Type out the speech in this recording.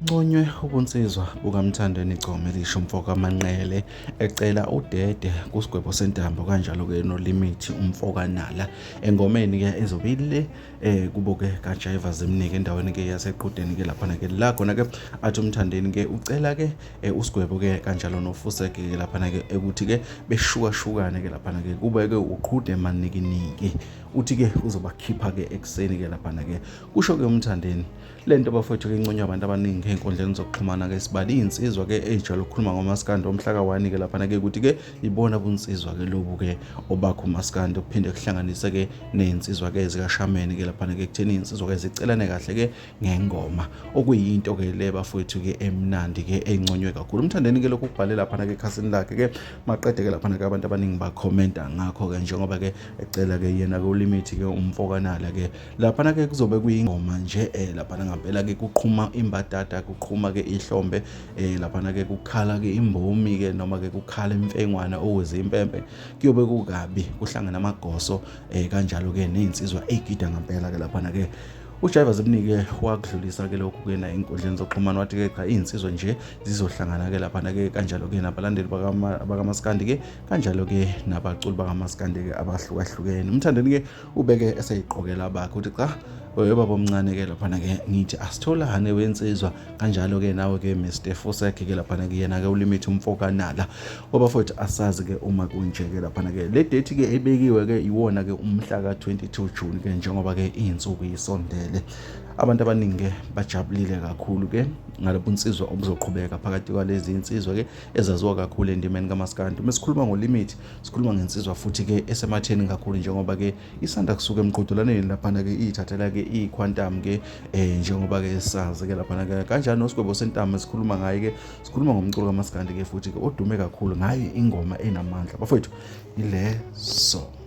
Nconywe ubunsizwa bukaMthandeni Gcome lisho umfoka Manqele ecela udede kusigwebo sentambo kanjalo-ke noLimithi umfoka Nala engomeni-ke ezobile kubo-ke kaJaiva Zimnike endaweni-ke yaseQhudeni-ke laphana-ke la khona-ke athi uMthandeni-ke ucela-ke usigwebo-ke kanjalo noFuseke-ke laphana-ke ukuthi-ke beshukashukane-ke laphana-ke kube-ke uqhude manikiniki uthi-ke uzobakhipha-ke ekuseni-ke laphana-ke kusho-ke uMthandeni lento bafowethu-ke inconywa abantu abaningi ey'nkundleni zokuxhumana-ke sibala iy'nsizwa-ke ey'jwayele ukukhuluma ngomaskandi omhlaka wani-ke laphana-ke ukuthi-ke ibona bunsizwa-ke lobu-ke obakho umaskandi okuphinde kuhlanganise-ke ney'nsizwa-ke zikashameni-ke laphana-ke kutheni iy'nsizwa-ke zicelane kahle-ke ngengoma okuyinto-ke le bafowethu-ke emnandi-ke enconywe kakhulu. uMthandeni-ke lokhu ukubhale laphana-ke ekhasini lakhe-ke maqede-ke laphana-ke abantu abaningi bakhomenta ngakho-ke njengoba-ke ecela-ke yena-ke uLimithi-ke umfoka Nala-ke laphana-ke kuzobe kuyingoma nje laphana ngampela-ke kuqhuma imbadada kuqhuma-ke ihlombe laphana-ke kukhala-ke imbumi-ke noma-ke kukhala imfengwana ukuze impempe kuyobe kukabi kuhlangana amagoso kanjalo-ke ney'nsizwa ey'gida ngampela-ke laphana-ke uJaiva Zimnike wakudlulisa-ke lokhu-ke na ey'nkundleni zokuxhumana wathi-ke cha iy'nsizwa nje zizohlangana-ke laphana-ke kanjalo-ke nabalandeli bakamaskandi-ke kanjalo-ke nabaculi bakamaskandi-ke abahlukahlukene. uMthandeni-ke ubeke esey'qokela bakhe uthi cha baba omncane-ke laphana-ke ngithi asitholane wensizwa kanjalo-ke nawe-ke Mr Fuseke-ke laphana-ke yena-ke uLimithi umfoka Nala ngoba futhi asazi-ke uma kunje-ke laphana-ke le date-ke ebekiwe-ke iwona-ke umhla ka-22 June-ke njengoba-ke iy'nsuku yisondele abantu abaningi bajabulile kakhulu-ke ngalobu nsizwa obuzoqhubeka phakathi kwalezi insizwa-ke ezaziwa kakhulu endimeni kamaskandi. Uma sikhuluma ngoLimithi sikhuluma ngensizwa futhi-ke esematheni kakhulu njengoba-ke isanda kusuka emqhudelaneni laphana-ke iy'thathela-ke iyikhwantamu-ke njengoba-ke sazi-ke laphana-ke kanjalo nosigwebo sentambo sikhuluma ngayo-ke sikhuluma ngomculo kamaskandi-ke futhi-ke odume kakhulu ngayo ingoma enamandla bafowethu ilezo.